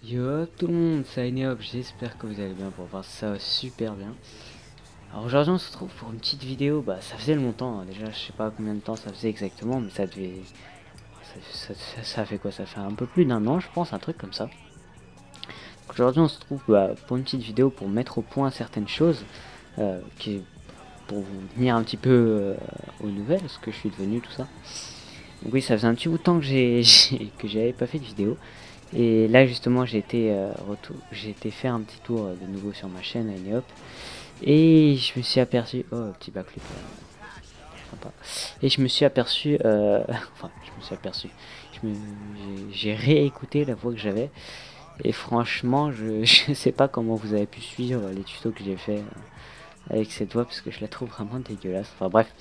Yo tout le monde, c'est Ineop, j'espère que vous allez bien pour voir ça super bien. Alors aujourd'hui on se retrouve pour une petite vidéo, ça faisait longtemps, hein. Déjà je sais pas combien de temps ça faisait exactement, mais ça devait... Ça fait quoi? Ça fait un peu plus d'un an je pense, un truc comme ça. Aujourd'hui on se trouve pour une petite vidéo pour mettre au point certaines choses, pour vous tenir un petit peu aux nouvelles, ce que je suis devenu, tout ça. Donc oui, ça faisait un petit bout de temps que que j'avais pas fait de vidéo. Et là justement j'ai été faire un petit tour de nouveau sur ma chaîne Ineop. Et je me suis aperçu... Oh, petit backflip. Sympa. Et je me suis aperçu... enfin, je me suis aperçu. J'ai réécouté la voix que j'avais. Et franchement, je sais pas comment vous avez pu suivre les tutos que j'ai fait avec cette voix, parce que je la trouve vraiment dégueulasse. Enfin bref.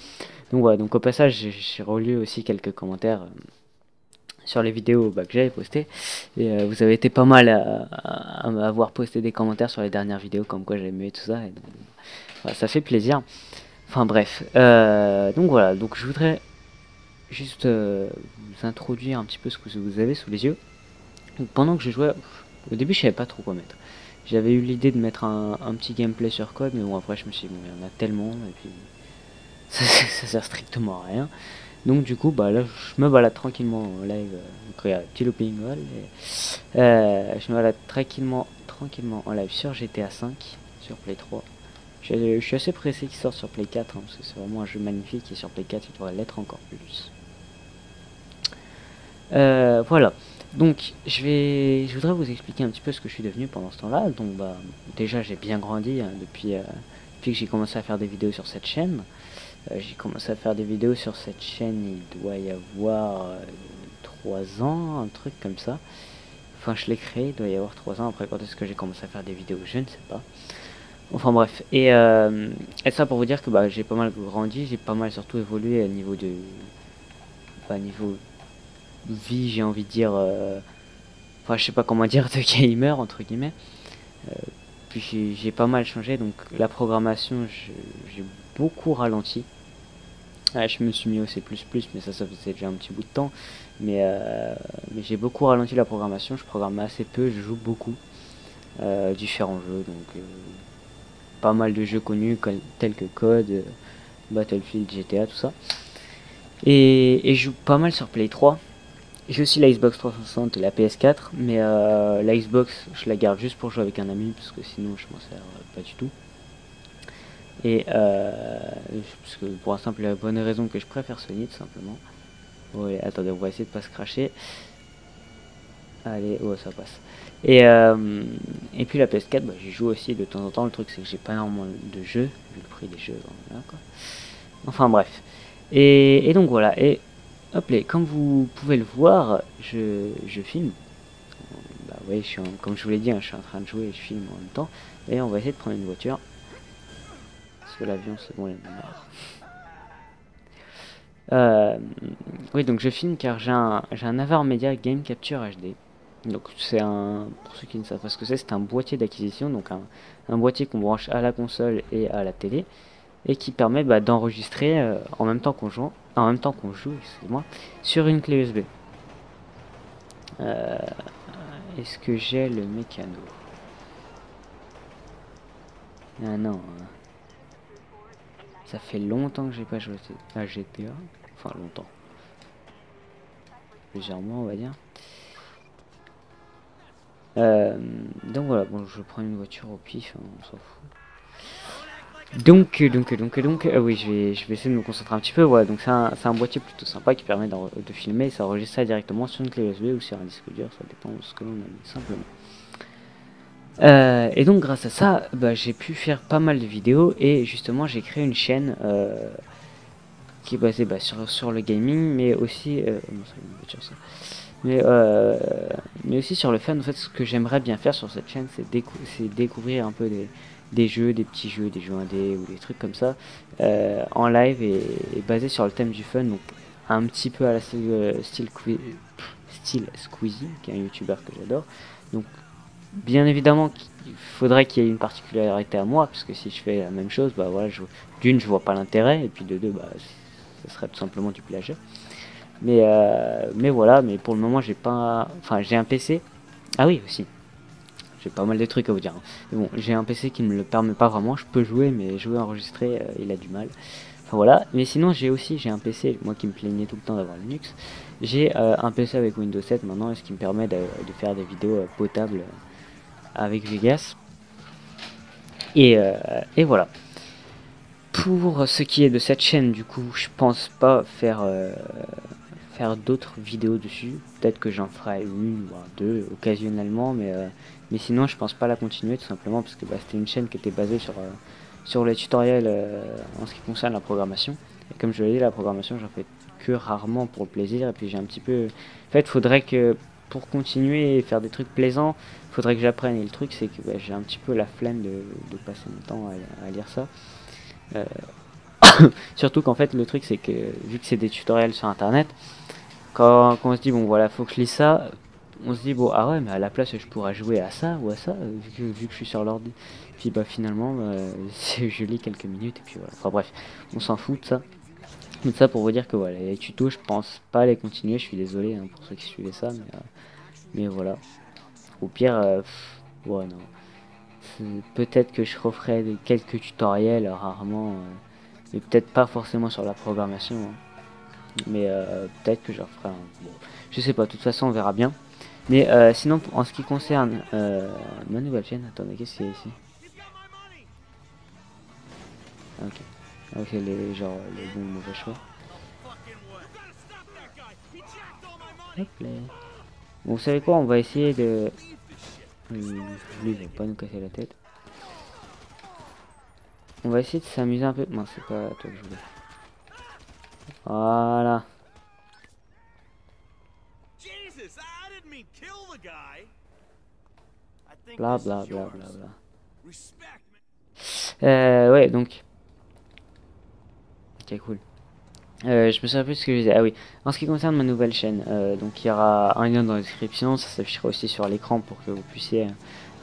Donc voilà, donc au passage, j'ai relu aussi quelques commentaires sur les vidéos que j'avais postées. Et vous avez été pas mal à m'avoir posté des commentaires sur les dernières vidéos, comme quoi j'aimais tout ça. Et donc, voilà, ça fait plaisir. Enfin bref, donc voilà, donc je voudrais juste vous introduire un petit peu ce que vous avez sous les yeux. Donc pendant que je jouais, au début je savais pas trop quoi mettre. J'avais eu l'idée de mettre un petit gameplay sur code, mais bon après je me suis dit bon il y en a tellement, et puis ça sert strictement à rien. Donc du coup là je me balade tranquillement en live, donc il y a un petit looping wall, et, je me balade tranquillement en live sur GTA 5, sur Play 3. Je suis assez pressé qu'il sorte sur Play 4, hein, parce que c'est vraiment un jeu magnifique, et sur Play 4 il devrait l'être encore plus. Voilà, donc je voudrais vous expliquer un petit peu ce que je suis devenu pendant ce temps-là. Donc déjà j'ai bien grandi, hein, depuis que j'ai commencé à faire des vidéos sur cette chaîne. J'ai commencé à faire des vidéos sur cette chaîne, il doit y avoir 3 ans, un truc comme ça. Enfin je l'ai créé, il doit y avoir 3 ans. Après quand est-ce que j'ai commencé à faire des vidéos, je ne sais pas. Enfin bref, et ça pour vous dire que j'ai pas mal grandi, j'ai pas mal surtout évolué à niveau de... niveau vie, j'ai envie de dire... enfin je sais pas comment dire, de gamer entre guillemets. Puis j'ai pas mal changé, donc la programmation, j'ai beaucoup ralenti. Je me suis mis au C++, mais ça faisait déjà un petit bout de temps. Mais j'ai beaucoup ralenti la programmation, je programme assez peu, je joue beaucoup. Différents jeux, donc pas mal de jeux connus tels que Code, Battlefield, GTA, tout ça. Et je joue pas mal sur Play 3. J'ai aussi la Xbox 360 et la PS4, mais la Xbox je la garde juste pour jouer avec un ami, parce que sinon je m'en sers pas du tout. Et parce que pour la simple et bonne raison que je préfère Sony, tout simplement. Ouais, attendez, on va essayer de pas se cracher. Allez, oh ça passe. Et puis la PS4, j'y joue aussi de temps en temps. Le truc c'est que j'ai pas énormément de jeux, vu le prix des jeux, voilà, quoi. Enfin bref. Et donc voilà, et hop là, comme vous pouvez le voir, je filme. Oui, comme je vous l'ai dit, hein, je suis en train de jouer et je filme en même temps. Et on va essayer de prendre une voiture. Parce que l'avion c'est bon, il est mort. Oui, donc je filme car j'ai un Avar Media Game Capture HD. Donc c'est pour ceux qui ne savent pas ce que c'est un boîtier d'acquisition, donc un boîtier qu'on branche à la console et à la télé, et qui permet d'enregistrer en même temps qu'on joue, excusez-moi, sur une clé USB. Est-ce que j'ai le mécano? Ah non, hein. Ça fait longtemps que j'ai pas joué à GTA, enfin longtemps, plusieurs mois on va dire. Donc voilà, bon, je prends une voiture au pif, hein, on s'en fout. Donc, oui, je vais essayer de me concentrer un petit peu. Voilà, donc c'est un boîtier plutôt sympa qui permet de filmer et ça enregistre ça directement sur une clé USB ou sur un disque dur, ça dépend de ce que l'on a mis simplement. Et donc grâce à ça, j'ai pu faire pas mal de vidéos et justement j'ai créé une chaîne qui est basée sur le gaming, mais aussi mais aussi sur le fun. En fait, ce que j'aimerais bien faire sur cette chaîne, c'est découvrir un peu des jeux, des petits jeux, des jeux indés ou des trucs comme ça en live et basé sur le thème du fun, donc un petit peu à la style Squeezie, qui est un youtubeur que j'adore. Donc bien évidemment il faudrait qu'il y ait une particularité à moi, parce que si je fais la même chose, voilà, d'une je vois pas l'intérêt, et puis de deux, ce serait tout simplement du plagiat. Mais voilà, mais pour le moment j'ai pas, enfin j'ai un PC. Ah oui aussi. j'ai pas mal de trucs à vous dire, hein. Mais bon, j'ai un PC qui me le permet pas vraiment, je peux jouer, mais jouer enregistré, il a du mal. Enfin voilà, mais sinon j'ai un PC, moi qui me plaignais tout le temps d'avoir Linux, j'ai un PC avec Windows 7 maintenant, ce qui me permet de faire des vidéos potables avec Vegas. Et voilà. Pour ce qui est de cette chaîne, du coup, je pense pas faire d'autres vidéos dessus. Peut-être que j'en ferai une ou deux occasionnellement, mais sinon je pense pas la continuer tout simplement parce que c'était une chaîne qui était basée sur les tutoriels en ce qui concerne la programmation. Et comme je l'ai dit, la programmation j'en fais que rarement pour le plaisir. Et puis j'ai un petit peu... En fait, faudrait que pour continuer et faire des trucs plaisants, faudrait que j'apprenne. Et le truc c'est que j'ai un petit peu la flemme de passer mon temps à lire ça. Surtout qu'en fait le truc c'est que vu que c'est des tutoriels sur internet, quand on se dit bon voilà faut que je lise ça, on se dit bon ah ouais mais à la place je pourrais jouer à ça ou à ça vu que je suis sur l'ordi. Puis finalement je lis quelques minutes et puis voilà. Enfin bref, on s'en fout de ça. Mais ça pour vous dire que voilà, les tutos je pense pas les continuer, je suis désolé hein, pour ceux qui suivaient ça, mais voilà. Au pire ouais non. Peut-être que je referai quelques tutoriels rarement, mais peut-être pas forcément sur la programmation, hein. Mais peut-être que j'en ferai un. Bon, je sais pas, de toute façon on verra bien. Mais sinon en ce qui concerne ma nouvelle chaîne, attendez, qu'est-ce qu'il y a ici? Ok, ok, genre les bons mauvais choix. Hop là. Bon, vous savez quoi, on va essayer de... lui il va pas nous casser la tête. On va essayer de s'amuser un peu. Non, c'est pas toi que je voulais. Voilà. Bla bla bla bla bla. Ouais, donc. Ok, cool. Je me souviens plus ce que je disais. Ah oui, en ce qui concerne ma nouvelle chaîne, donc il y aura un lien dans la description, ça s'affichera aussi sur l'écran pour que vous puissiez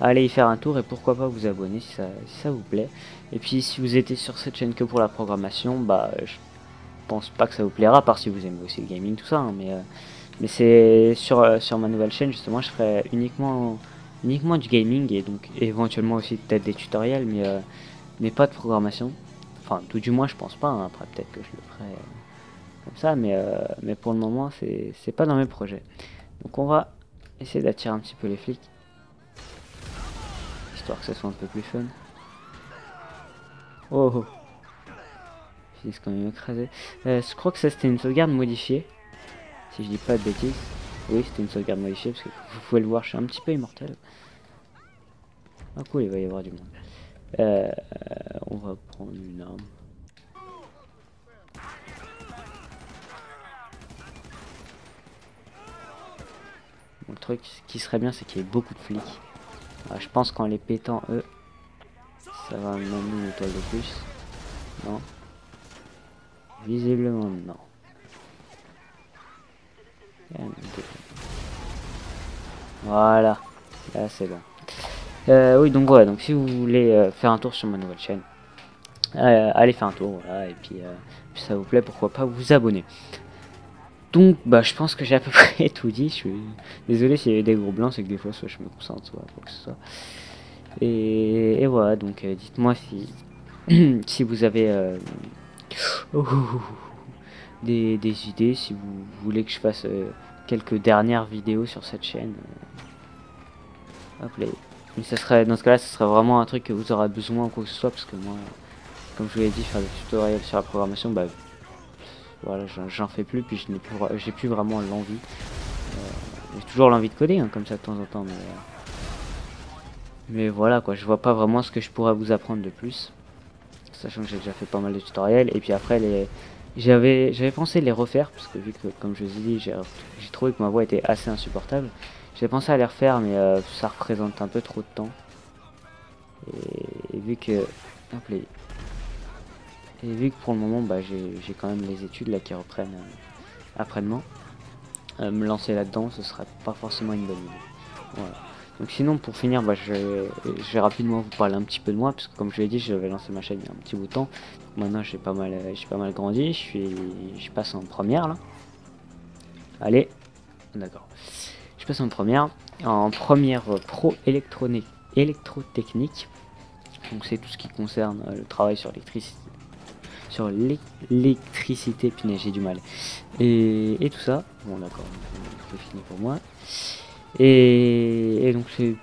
aller y faire un tour et pourquoi pas vous abonner si ça vous plaît. Et puis si vous étiez sur cette chaîne que pour la programmation, je pense pas que ça vous plaira, à part si vous aimez aussi le gaming, tout ça, hein, mais c'est sur ma nouvelle chaîne justement, je ferai uniquement du gaming et donc éventuellement aussi peut-être des tutoriels, mais pas de programmation. Enfin, tout du moins, je pense pas, hein. Après peut-être que je le ferai comme ça, mais pour le moment, c'est pas dans mes projets. Donc on va essayer d'attirer un petit peu les flics, histoire que ça soit un peu plus fun. Oh oh, je suis quand même écrasé. Je crois que ça c'était une sauvegarde modifiée, si je dis pas de bêtises. Oui, c'était une sauvegarde modifiée, parce que vous pouvez le voir, je suis un petit peu immortel. Ah cool, il va y avoir du monde. On va prendre une arme. Bon, le truc qui serait bien, c'est qu'il y ait beaucoup de flics. Alors, je pense qu'en les pétant, eux, ça va m'amener une étoile de plus. Non. Visiblement, non. Voilà. Là, c'est bon. Oui, donc voilà. Donc si vous voulez faire un tour sur ma nouvelle chaîne, allez faire un tour, voilà. Et puis, si ça vous plaît, pourquoi pas vous abonner. Donc, je pense que j'ai à peu près tout dit. Je suis désolé s'il y a des gros blancs, c'est que des fois, soit je me concentre, soit quoi que ce soit. Et voilà, donc dites-moi si, si vous avez des idées, si vous voulez que je fasse quelques dernières vidéos sur cette chaîne. Hop là. Mais ça serait, dans ce cas-là, ce serait vraiment un truc que vous aurez besoin ou quoi que ce soit, parce que moi, comme je vous l'ai dit, faire des tutoriels sur la programmation, voilà, j'en fais plus, puis j'ai plus vraiment l'envie. J'ai toujours l'envie de coder, hein, comme ça de temps en temps, mais voilà quoi, je vois pas vraiment ce que je pourrais vous apprendre de plus, sachant que j'ai déjà fait pas mal de tutoriels. Et puis après j'avais pensé les refaire, parce que vu que comme je vous ai dit, j'ai trouvé que ma voix était assez insupportable. J'ai pensé à les refaire, mais ça représente un peu trop de temps. Et vu que hop là, et vu que pour le moment j'ai quand même les études là qui reprennent après-demain, me lancer là-dedans ce serait pas forcément une bonne idée. Voilà. Donc sinon pour finir, je vais rapidement vous parler un petit peu de moi, parce que comme je l'ai dit, j'avais lancé ma chaîne il y a un petit bout de temps. Maintenant j'ai pas mal grandi, je passe en première là. Allez, d'accord. Je passe en première pro électronique électrotechnique. Donc c'est tout ce qui concerne le travail sur l'électricité, punaise, j'ai du mal. Et tout ça. Bon d'accord, c'est fini pour moi. Et donc c'est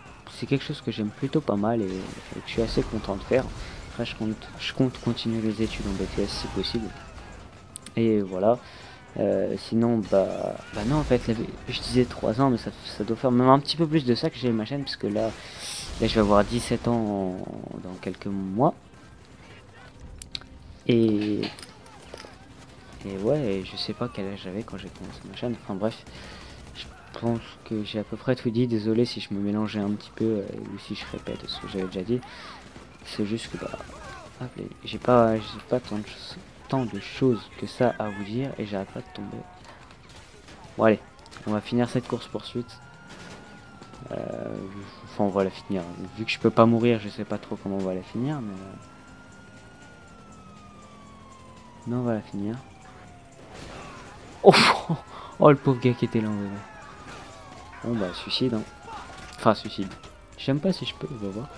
quelque chose que j'aime plutôt pas mal et que je suis assez content de faire. Après je compte continuer les études en BTS si possible. Et voilà. Sinon bah non en fait je disais 3 ans mais ça doit faire même un petit peu plus de ça que j'ai ma chaîne, parce que là je vais avoir 17 ans dans quelques mois. Et ouais, je sais pas quel âge j'avais quand j'ai commencé ma chaîne. Enfin bref, je pense que j'ai à peu près tout dit. Désolé si je me mélangeais un petit peu ou si je répète ce que j'avais déjà dit. C'est juste que bah j'ai pas tant de choses que ça à vous dire et j'arrête pas de tomber. Bon allez, on va finir cette course poursuite. Enfin on va la finir. Vu que je peux pas mourir, je sais pas trop comment on va la finir, mais on va la finir. Oh, oh le pauvre gars qui était là en vrai. Bon bah suicide hein. Enfin suicide. J'aime pas si je peux, on va voir.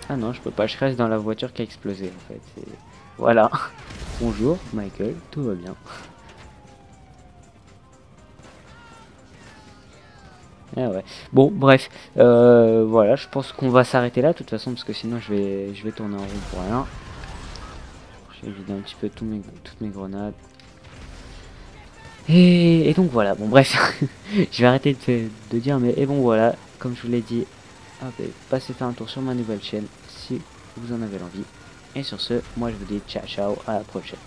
Ah non je peux pas, je reste dans la voiture qui a explosé en fait. Voilà. Bonjour Michael, tout va bien. Ah ouais. Bon bref, voilà, je pense qu'on va s'arrêter là de toute façon parce que sinon je vais tourner en rond pour rien. J'ai vidé un petit peu toutes mes grenades. Et donc voilà, bon bref, je vais arrêter de dire mais et bon voilà, comme je vous l'ai dit, passez faire un tour sur ma nouvelle chaîne si vous en avez l'envie. Et sur ce, moi je vous dis ciao ciao, à la prochaine.